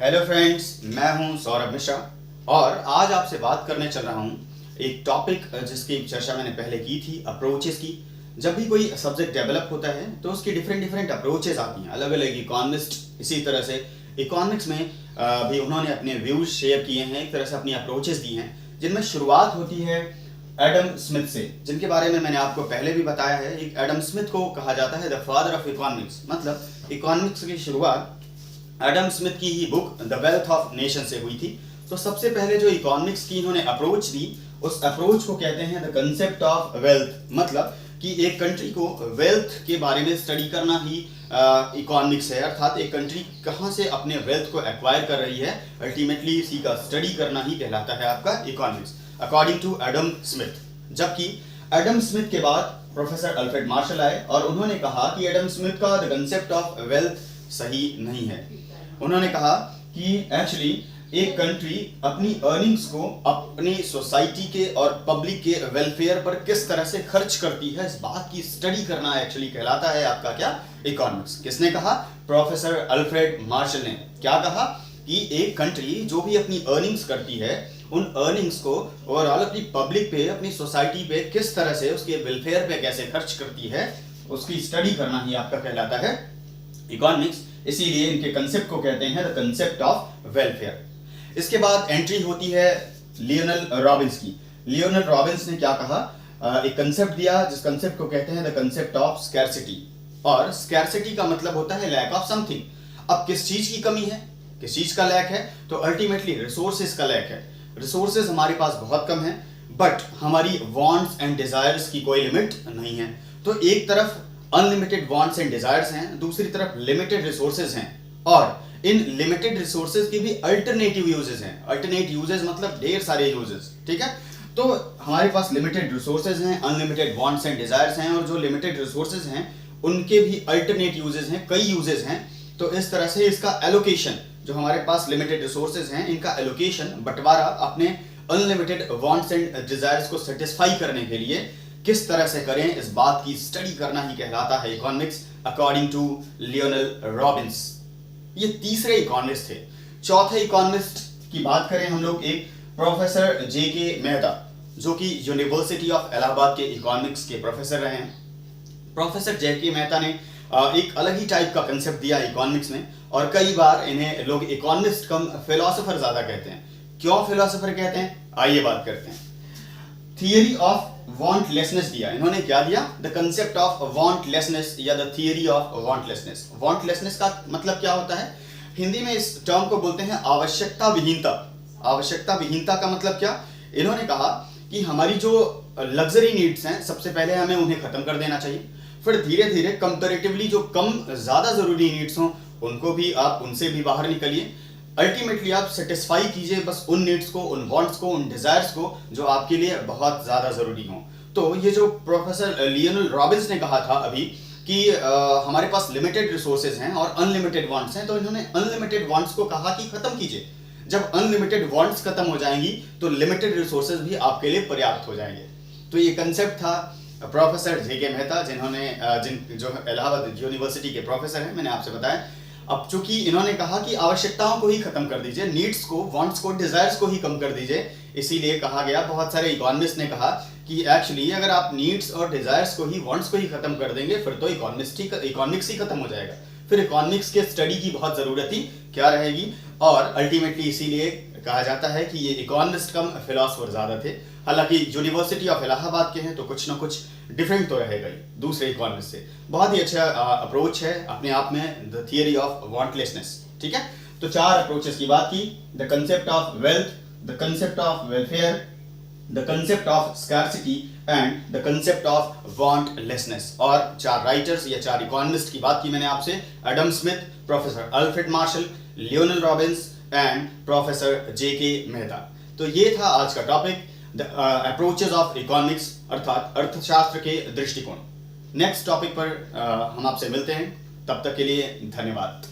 Hello friends, मैं हूं सौरभ मिश्रा और आज आपसे बात करने चल रहा हूं एक टॉपिक जिसकी चर्चा मैंने पहले की थी, अप्रोचेस की। जब भी कोई सब्जेक्ट डेवलप होता है तो उसकी डिफरेंट अप्रोचेस आती हैं, अलग अलग इकोनॉमिस्ट इसी तरह से इकोनॉमिक्स में भी उन्होंने अपने व्यूज शेयर किए हैं, एक तरह से अपनी अप्रोचेस दी हैं, जिनमें शुरुआत होती है एडम स्मिथ से, जिनके बारे में मैंने आपको पहले भी बताया है। एक एडम स्मिथ को कहा जाता है द फादर ऑफ इकोनॉमिक्स, मतलब इकोनॉमिक्स की शुरुआत एडम स्मिथ की ही book the wealth of nation से हुई थी। तो सबसे पहले जो इकोनॉमिक्स की इन्होंने अप्रोच दी, उस अप्रोच को कहते हैं द कंसेप्ट ऑफ वेल्थ, मतलब कि एक कंट्री को वेल्थ के बारे में स्टडी करना ही इकोनॉमिक्स है, अर्थात एक कंट्री कहाँ से अपने वेल्थ को एक्वायर कर रही है, अल्टीमेटली इसी का स्टडी करना ही कहलाता है आपका economics, according to Adam Smith. जबकि एडम स्मिथ के बाद प्रोफेसर अल्फ्रेड मार्शल आए और उन्होंने कहा कि एडम स्मिथ का द कंसेप्ट ऑफ वेल्थ सही नहीं है। उन्होंने कहा कि एक्चुअली एक कंट्री अपनी अर्निंग्स को अपनी सोसाइटी के और पब्लिक के वेलफेयर पर किस तरह से खर्च करती है, इस बात की स्टडी करना एक्चुअली कहलाता है आपका क्या, इकोनॉमिक्स। किसने कहा? प्रोफेसर अल्फ्रेड मार्शल ने। क्या कहा कि एक कंट्री जो भी अपनी अर्निंग्स करती है, उन अर्निंग्स को ओवरऑल अपनी पब्लिक पे, अपनी सोसाइटी पे किस तरह से, उसके वेलफेयर पे कैसे खर्च करती है, उसकी स्टडी करना ही आपका कहलाता है इकोनॉमिक्स। इसीलिए इनके कंसेप्ट को कहते हैं द कंसेप्ट ऑफ वेलफेयर। इसके बाद एंट्री होती है लियोनल रॉबिन्स की। लियोनल रॉबिन्स ने क्या कहा, एक कंसेप्ट दिया जिस कंसेप्ट को कहते हैं द कंसेप्ट ऑफ स्कैर्सिटी। और स्कैर्सिटी का मतलब होता है लैक ऑफ समथिंग। अब किस चीज की कमी है, किस चीज का लैक है, तो अल्टीमेटली रिसोर्सेज का लैक है। रिसोर्सेज हमारे पास बहुत कम है, बट हमारी वांट्स एंड डिजायर्स की कोई लिमिट नहीं है। तो एक तरफ अनलिमिटेड वांट्स एंड डिजायर्स हैं, दूसरी तरफ लिमिटेड रिसोर्सेज हैं, और इन लिमिटेड रिसोर्सेज के भी अल्टरनेटिव यूजेस हैं। अल्टरनेट यूजेस मतलब ढेर सारे यूजेस, ठीक है। तो हमारे पास लिमिटेड रिसोर्सेज हैं, अनलिमिटेड वांट्स एंड डिजायर्स हैं, और जो लिमिटेड रिसोर्सेज हैं उनके भी अल्टरनेट यूजेस हैं, कई यूजेस हैं। तो इस तरह से इसका एलोकेशन, जो हमारे पास लिमिटेड रिसोर्सेज हैं, इनका एलोकेशन, बंटवारा अपने अनलिमिटेड वांट्स एंड डिजायर्स को सेटिस्फाई करने के लिए किस तरह से करें, इस बात की स्टडी करना ही कहलाता है economics, according to Lionel Robbins. ये तीसरे इकोनॉमिस्ट थे। चौथे इकोनॉमिस्ट की बात करें हम लोग, एक प्रोफेसर जेके मेहता, जो कि यूनिवर्सिटी ऑफ इलाहाबाद के इकोनॉमिक्स के प्रोफेसर रहे हैं। प्रोफेसर जेके मेहता ने एक अलग ही टाइप का कंसेप्ट दिया इकोनॉमिक्स में, और कई बार इन्हें लोग इकोनॉमिस्ट कम फिलोसोफर ज्यादा कहते हैं। क्यों फिलोसोफर कहते हैं, आइए बात करते हैं। थियरी ऑफ वांटलेसनेस दिया इन्होंने। क्या दिया? द कंसेप्ट ऑफ वांटलेसनेस या द थियरी ऑफ वांटलेसनेस। वांटलेसनेस का मतलब क्या होता है? हिंदी में इस टर्म को बोलते हैं आवश्यकता विहीनता। आवश्यकता विहीनता का मतलब क्या? इन्होंने कहा कि हमारी जो लग्जरी नीड्स हैं, सबसे पहले हमें उन्हें खत्म कर देना चाहिए, फिर धीरे धीरे कंपैरेटिवली जो कम ज्यादा जरूरी नीड्स हों उनको भी आप उनसे भी बाहर निकलिए। अल्टीमेटली आप सेटिस्फाई कीजिए बस उन नीड्स को, उन वांट्स को, उन डिजायर्स को जो आपके लिए बहुत ज्यादा जरूरी हो। तो ये जो प्रोफेसर लियोनल रॉबिन्स ने कहा था अभी कि हमारे पास लिमिटेड रिसोर्सेज हैं और अनलिमिटेड वांट्स हैं, तो इन्होंने अनलिमिटेड वांट्स को कहा कि खत्म कीजिए। जब अनलिमिटेड वांट्स खत्म हो जाएंगी तो लिमिटेड रिसोर्सेज भी आपके लिए पर्याप्त हो जाएंगे। तो ये कंसेप्ट था प्रोफेसर जेके मेहता, जिन्होंने जो इलाहाबाद यूनिवर्सिटी के प्रोफेसर हैं, मैंने आपसे बताया। अब चूंकि इन्होंने कहा कि आवश्यकताओं को ही खत्म कर दीजिए, नीड्स को, वांट्स को, डिजायर्स को ही कम कर दीजिए, इसीलिए कहा गया, बहुत सारे इकोनॉमिस्ट ने कहा कि एक्चुअली अगर आप नीड्स और डिजायर्स को ही, वांट्स को ही खत्म कर देंगे, फिर तो इकोनॉमिक्स ही खत्म हो जाएगा, फिर इकोनॉमिक्स के स्टडी की बहुत जरूरत ही क्या रहेगी। और अल्टीमेटली इसीलिए कहा जाता है कि ये इकोनॉमिस्ट कम फिलोसोफर ज्यादा थे। हालांकि यूनिवर्सिटी ऑफ इलाहाबाद के हैं तो कुछ ना कुछ डिफरेंट तो रहेगा ही दूसरे इकोनॉमिस्ट से। बहुत ही अच्छा अप्रोच है अपने आप में, द थियरी ऑफ वांटलेसनेस, ठीक है। तो चार अप्रोचेस की बात की, the concept of wealth, the concept of welfare, the concept of scarcity and the concept of wantlessness. और चार राइटर्स या चार इकोनॉमिस्ट की बात की मैंने आपसे, Adam Smith, professor Alfred Marshall, Lionel Robbins and professor J K Mehta. तो ये था आज का topic, the approaches of economics, अर्थात अर्थशास्त्र के दृष्टिकोण। नेक्स्ट टॉपिक पर हम आपसे मिलते हैं, तब तक के लिए धन्यवाद।